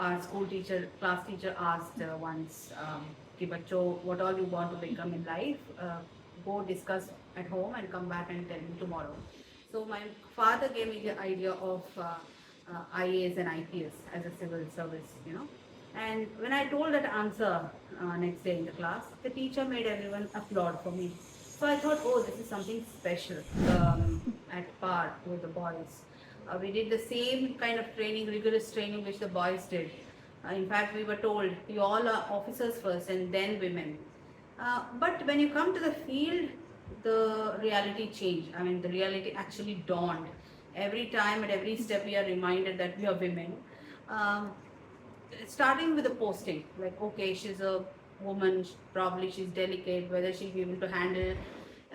our school teacher, class teacher asked once, "Ki bachcho, what all you want to become in life? Go discuss at home and come back and tell me tomorrow." So my father gave me the idea of IAS and IPS as a civil service. And when I told that answer next day in the class, the teacher made everyone applaud for me. So I thought, oh, this is something special at par with the boys. We did the same kind of training, rigorous training which the boys did. In fact, we were told, you all are officers first and then women. But when you come to the field, the reality changed. I mean, the reality actually dawned. Every time, at every step, we are reminded that we are women. Um, Starting with the posting, like, okay, she's a woman, probably she's delicate, whether she'll be able to handle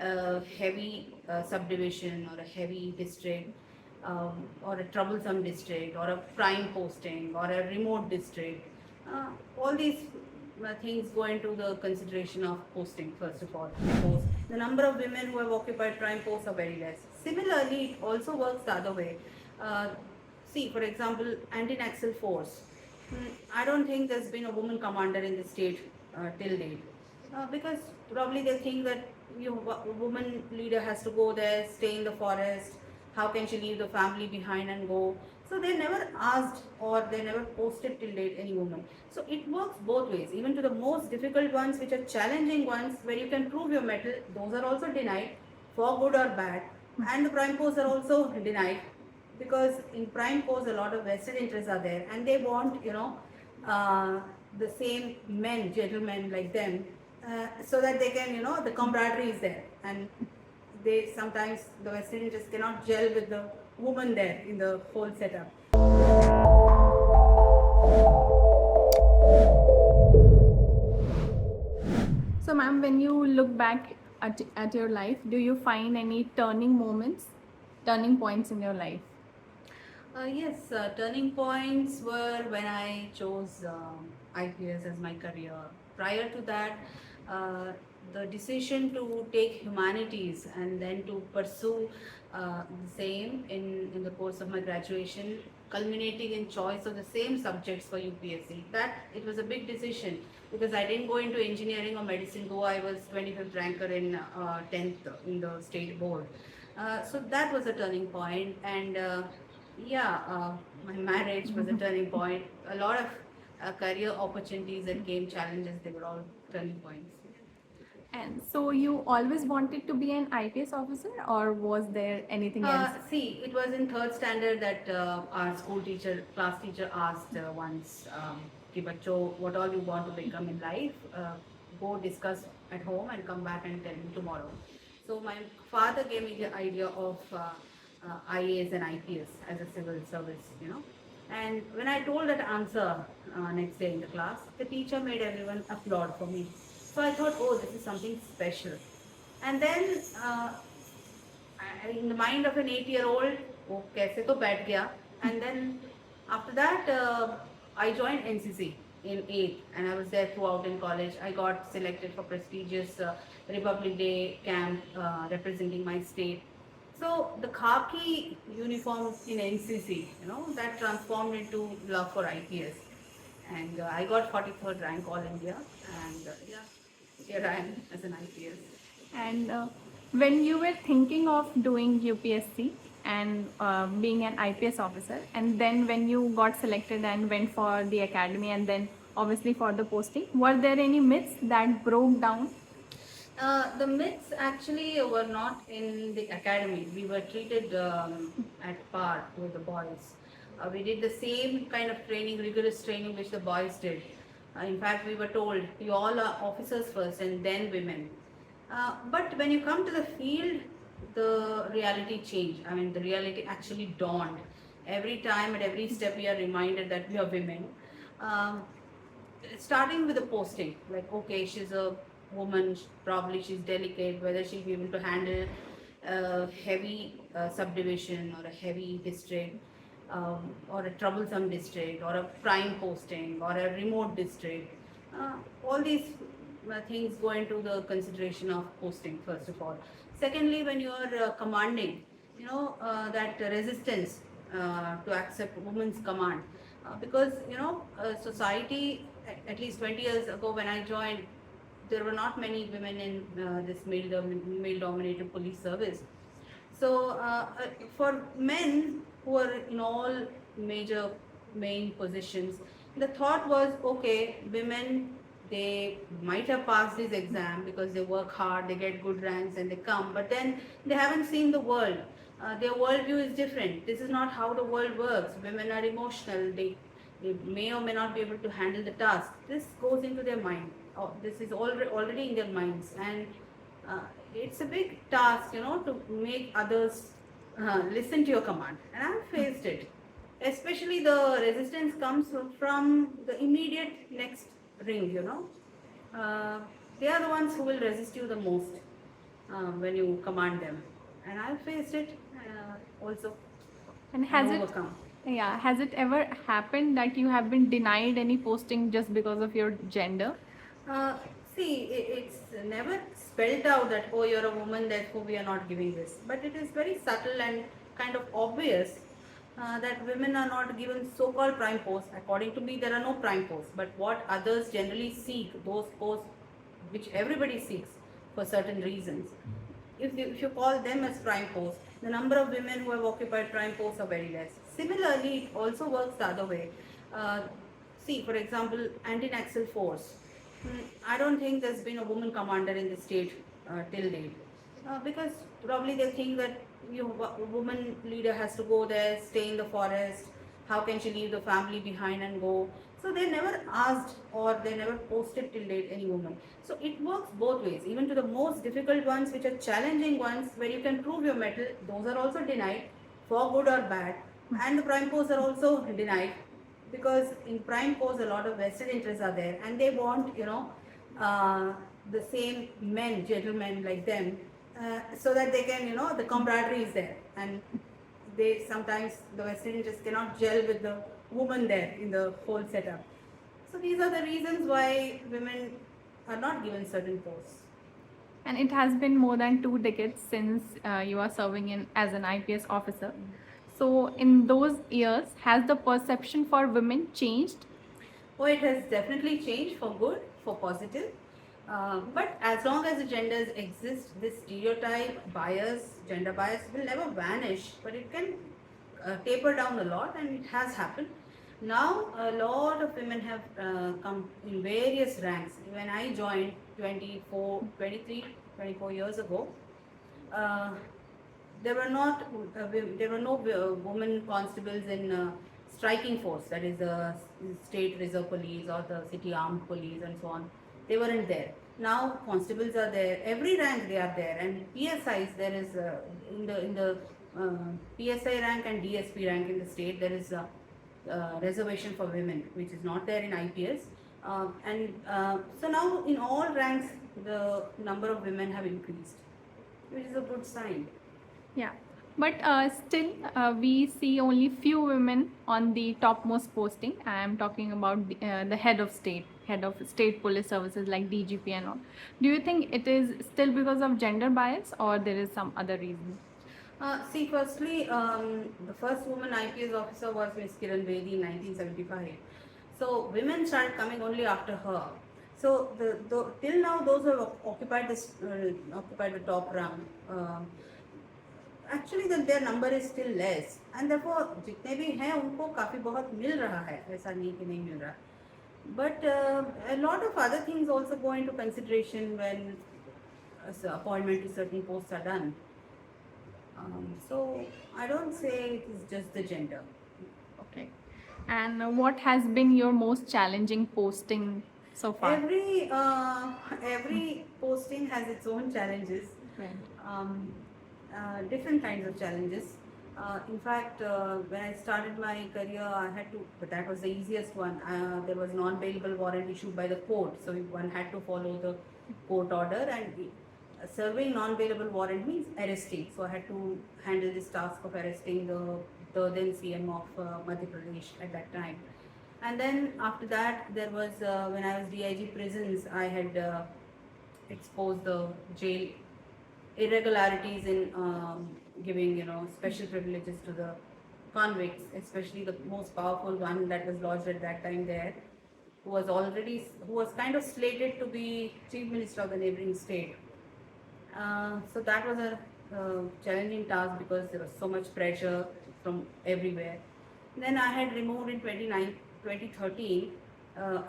a heavy subdivision or a heavy district, or a troublesome district, or a prime posting, or a remote district. All these things go into the consideration of posting, first of all. Because the number of women who have occupied prime posts are very less. Similarly, it also works the other way. See, for example, anti-Naxal force. I don't think there's been a woman commander in the state till date. Because probably they think that a woman leader has to go there, stay in the forest. How can she leave the family behind and go? So they never asked or they never posted till date any woman. So it works both ways. Even to the most difficult ones, which are challenging ones, where you can prove your mettle, those are also denied for good or bad. And the prime posts are also denied, because in prime posts a lot of vested interests are there, and they want the same men, gentlemen like them, so that they can, the camaraderie is there, and they sometimes the vested interests cannot gel with the woman there in the whole setup. So, ma'am, when you look back at your life, do you find any turning points in your life? Yes, turning points were when I chose IPS as my career. Prior to that, the decision to take humanities and then to pursue the same in the course of my graduation, culminating in choice of the same subjects for UPSC. That it was a big decision, because I didn't go into engineering or medicine, though I was 25th ranker in 10th in the state board. So that was a turning point, and my marriage was a turning point. A lot of career opportunities that came, challenges, they were all turning points. And so, you always wanted to be an IPS officer, or was there anything else? See, it was in third standard that our school teacher, class teacher asked once, "Ki bachcho, what all you want to become in life? Go discuss at home and come back and tell me tomorrow." So my father gave me the idea of IAS and IPS as a civil service. And when I told that answer next day in the class, the teacher made everyone applaud for me. So I thought, oh, this is something special. And then in the mind of an 8-year-old, oh, kaise to baith gaya. And then after that, I joined NCC in 8th, and I was there throughout in college. I got selected for prestigious Republic Day camp representing my state. So the khaki uniform in NCC, that transformed into love for IPS. And I got 43rd rank All India, and here I am as an IPS. And when you were thinking of doing UPSC and being an IPS officer, and then when you got selected and went for the academy and then obviously for the posting, were there any myths that broke down? The myths actually were not in the academy. We were treated at par with the boys. We did the same kind of training, rigorous training which the boys did. In fact, we were told, you all are officers first and then women. But when you come to the field, the reality changed. I mean, the reality actually dawned. Every time, at every step, we are reminded that we are women. Starting with the posting, like, okay, she's a woman, probably she's delicate, whether she'll be able to handle a heavy subdivision or a heavy district, or a troublesome district, or a prime posting, or a remote district. All these things go into the consideration of posting, first of all. Secondly, when you are commanding, that resistance to accept women's command, because society, at least 20 years ago when I joined, there were not many women in this male dominated police service. So for men who are in all major main positions, the thought was, okay, women, they might have passed this exam because they work hard, they get good ranks and they come, but then they haven't seen the world. Their worldview is different. This is not how the world works. Women are emotional. They may or may not be able to handle the task. This goes into their mind. Oh, this is already in their minds, and uh, it's a big task, to make others listen to your command. And I've faced it. Especially the resistance comes from the immediate next ring. Uh, they are the ones who will resist you the most when you command them. And I've faced it also And and overcome. has it ever happened that you have been denied any posting just because of your gender? Uh, See, it's never spelled out that, oh, you're a woman, therefore we are not giving this. But it is very subtle and kind of obvious that women are not given so-called prime posts. According to me, there are no prime posts. But what others generally seek, those posts which everybody seeks for certain reasons, if you call them as prime posts, the number of women who have occupied prime posts are very less. Similarly, it also works the other way. Uh, See, for example, anti-Naxal force. I don't think there's been a woman commander in the state till date. Because probably they think that a woman leader has to go there, stay in the forest. How can she leave the family behind and go? So they never asked or they never posted till date any woman. So it works both ways. Even to the most difficult ones, which are challenging ones, where you can prove your mettle, those are also denied for good or bad. And the prime posts are also denied because in prime posts a lot of vested interests are there, and they want uh, the same men, gentlemen like them, so that they can, the camaraderie is there, and they sometimes the vested interests cannot gel with the woman there in the whole setup. So these are the reasons why women are not given certain posts. And it has been more than 2 decades since you are serving as an IPS officer. So, in those years, has the perception for women changed? Oh, it has definitely changed for good, for positive. But as long as the genders exist, this stereotype, bias, gender bias will never vanish, but it can taper down a lot, and it has happened. Now, a lot of women have come in various ranks. When I joined 24 years ago, uh, there were no women constables in striking force, that is the state reserve police or the city armed police and so on. They weren't there. Now constables are there, every rank they are there, and PSIs there is in the PSI rank and DSP rank in the state there is a reservation for women, which is not there in IPS. So now in all ranks the number of women have increased, which is a good sign. Yeah, but still, we see only few women on the topmost posting. I am talking about the head of state police services like DGP and all. Do you think it is still because of gender bias, or there is some other reason? See, firstly, the first woman IPS officer was Miss Kiran Bedi in 1975. So women started coming only after her. So till now, those who have occupied the top rung, actually their number is still less, and therefore जितने भी हैं उनको काफ़ी बहुत मिल रहा है, ऐसा नहीं कि नहीं मिल रहा. But a lot of other things also go into consideration when appointment to certain posts are done. So I don't say it is just the gender. Okay. And what has been your most challenging posting so far? Every posting has its own challenges. Right. Different kinds of challenges. In fact, when I started my career, I had to, but that was the easiest one. There was non-bailable warrant issued by the court, so one had to follow the court order, and serving non-bailable warrant means arresting. So I had to handle this task of arresting the then CM of Madhya Pradesh at that time. And then after that, there was when I was DIG prisons, I had exposed the jail irregularities in giving special privileges to the convicts, especially the most powerful one that was lodged at that time there, who was kind of slated to be chief minister of the neighboring state. So that was a challenging task because there was so much pressure from everywhere. Then I had removed in 2013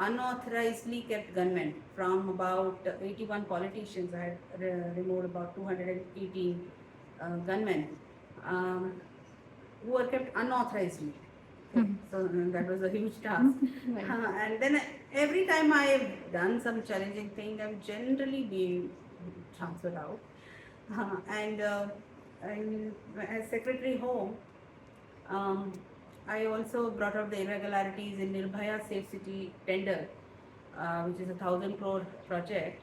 unauthorizedly kept gunmen from about 81 politicians. I had removed about 218 gunmen who were kept unauthorizedly. Okay. So that was a huge task. Right. And then every time I have done some challenging thing, I've generally been transferred out. And as Secretary Home, I also brought up the irregularities in Nirbhaya Safe City tender, which is a 1,000 crore project,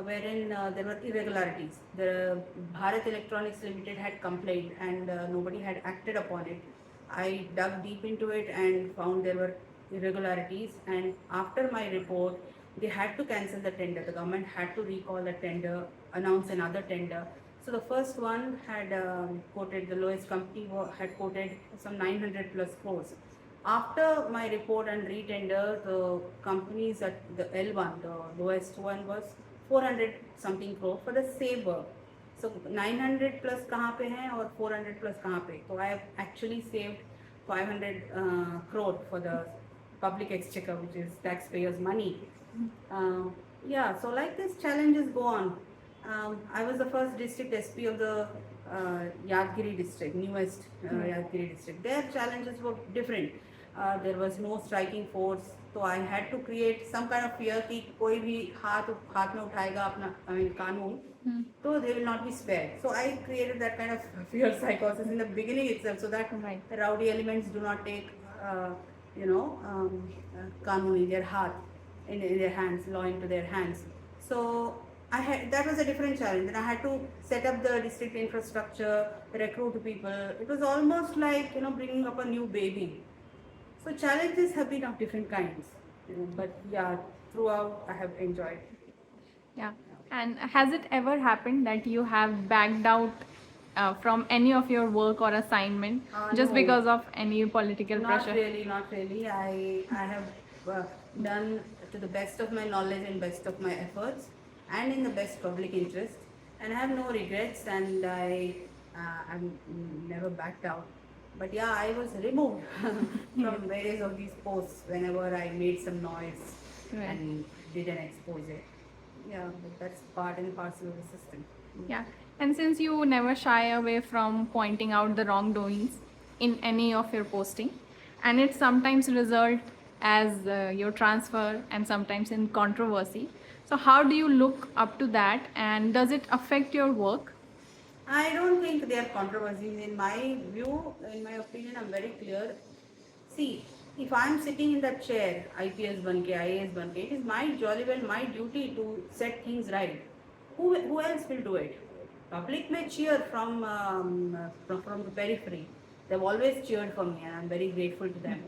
wherein there were irregularities. The Bharat Electronics Limited had complained and nobody had acted upon it. I dug deep into it and found there were irregularities, and after my report, they had to cancel the tender. The government had to recall the tender, announce another tender. So the first one had quoted, the lowest company had quoted some 900 plus crores. After my report and retender, the companies at the L1, the lowest one, was 400 something crore for the same work. So 900 plus कहाँ पे हैं और 400 plus कहाँ पे? So I have actually saved 500 crore for the public exchequer, which is taxpayers' money. Yeah, so like this, challenges go on. I was the first district SP of the Yadgiri district, newest Yadgiri district. Their challenges were different. There was no striking force, so I had to create some kind of fear कि कोई भी हाथ में उठाएगा अपना कानून, so they will not be spared. So I created that kind of fear psychosis in the beginning itself, so that the rowdy elements do not take, कानून in their heart, in their hands, law into their hands. So that was a different challenge. Then I had to set up the district infrastructure, recruit people. It was almost like bringing up a new baby. So challenges have been of different kinds, but yeah, throughout I have enjoyed. Yeah. And has it ever happened that you have backed out from any of your work or assignment just No. because of any political pressure? Not really. I have done to the best of my knowledge and best of my efforts, and in the best public interest, and I have no regrets, and I'm never backed out. But yeah, I was removed from various of these posts whenever I made some noise and did an expose. Yeah, but that's part and parcel of the system. Yeah. And since you never shy away from pointing out the wrongdoings in any of your posting, and it sometimes result as your transfer and sometimes in controversy. So how do you look up to that, and does it affect your work? I don't think they are controversies. In my view, in my opinion, I'm very clear. See, if I'm sitting in that chair, IPS banke, IAS banke, it is my jolly well my duty to set things right. Who else will do it? Public may cheer from the periphery. They've always cheered for me, and I'm very grateful to them.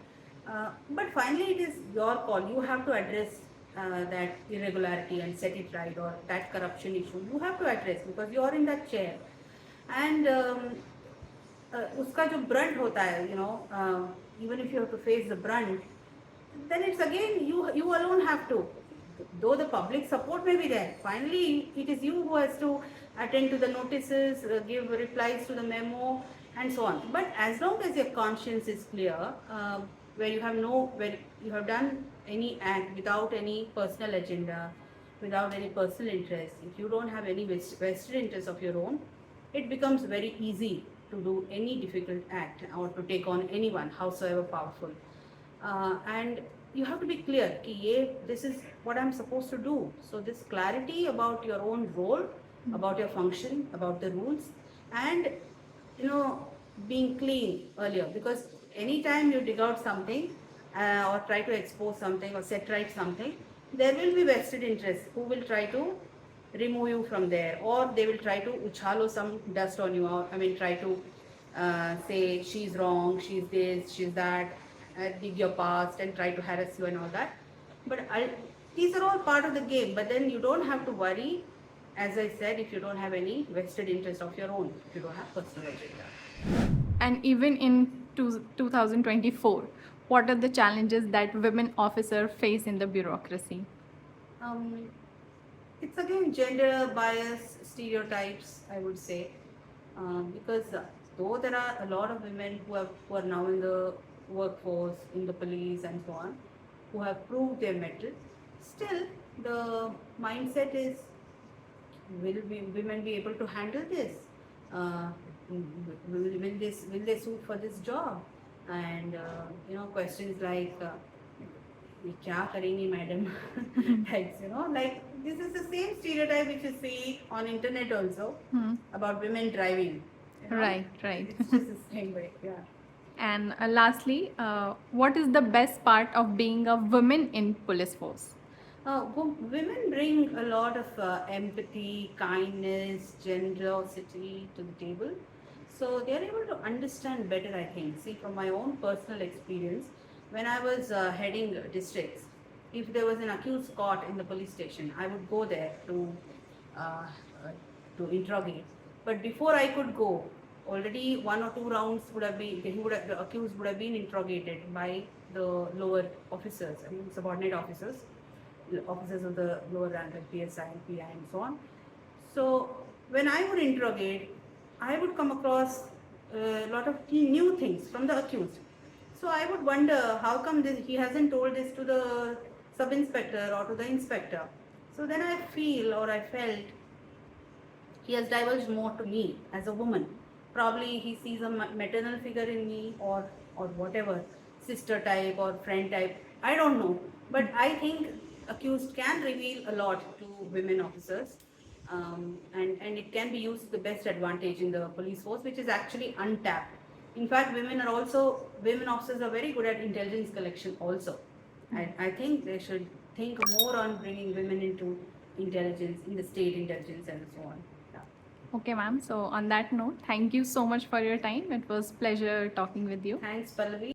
But finally, it is your call. You have to address that irregularity and set it right, or that corruption issue. You have to address because you are in that chair. And उसका जो brunt होता है, even if you have to face the brunt, then it's again you alone have to. Though the public support may be there, finally it is you who has to attend to the notices, give replies to the memo, and so on. But as long as your conscience is clear, where you have done any act without any personal agenda, without any personal interest, if you don't have any vested interest of your own, it becomes very easy to do any difficult act or to take on anyone, howsoever powerful. And you have to be clear, this is what I'm supposed to do. So this clarity about your own role, about your function, about the rules, and being clean earlier. Because anytime you dig out something or try to expose something or set right something, there will be vested interests who will try to remove you from there, or they will try to uchhalo some dust on you, or try to say she's wrong, she's this, she's that, dig your past and try to harass you and all that. But these are all part of the game. But then you don't have to worry, as I said, if you don't have any vested interest of your own, if you don't have personal agenda. And even in 2024, what are the challenges that women officers face in the bureaucracy? Um, it's again gender bias stereotypes, I would say, because though there are a lot of women who are now in the workforce, in the police and so on, who have proved their mettle, still the mindset is, women be able to handle this? Uh, will they suit for this job? And questions like, "ये क्या करेंगी madam?" Like, like this is the same stereotype which you see on internet also about women driving. Right, right. It's just the same way, yeah. And lastly, what is the best part of being a woman in police force? Women bring a lot of empathy, kindness, generosity to the table. So they are able to understand better, I think. See, from my own personal experience, when I was heading districts, if there was an accused caught in the police station, I would go there uh, to interrogate. But before I could go, already 1 or 2 rounds would have been, the accused would have been interrogated by the lower officers, I mean subordinate officers of the lower rank like PSI and PI and so on. So when I would interrogate, I would come across a lot of new things from the accused. So I would wonder how come he hasn't told this to the sub-inspector or to the inspector. So then I felt he has divulged more to me as a woman. Probably he sees a maternal figure in me, or whatever, sister type or friend type. I don't know. But I think accused can reveal a lot to women officers. And it can be used to the best advantage in the police force, which is actually untapped. In fact, women officers are very good at intelligence collection also. I think they should think more on bringing women into intelligence, in the state intelligence and so on. Yeah. Okay, ma'am. So on that note, thank you so much for your time. It was pleasure talking with you. Thanks, Pallavi.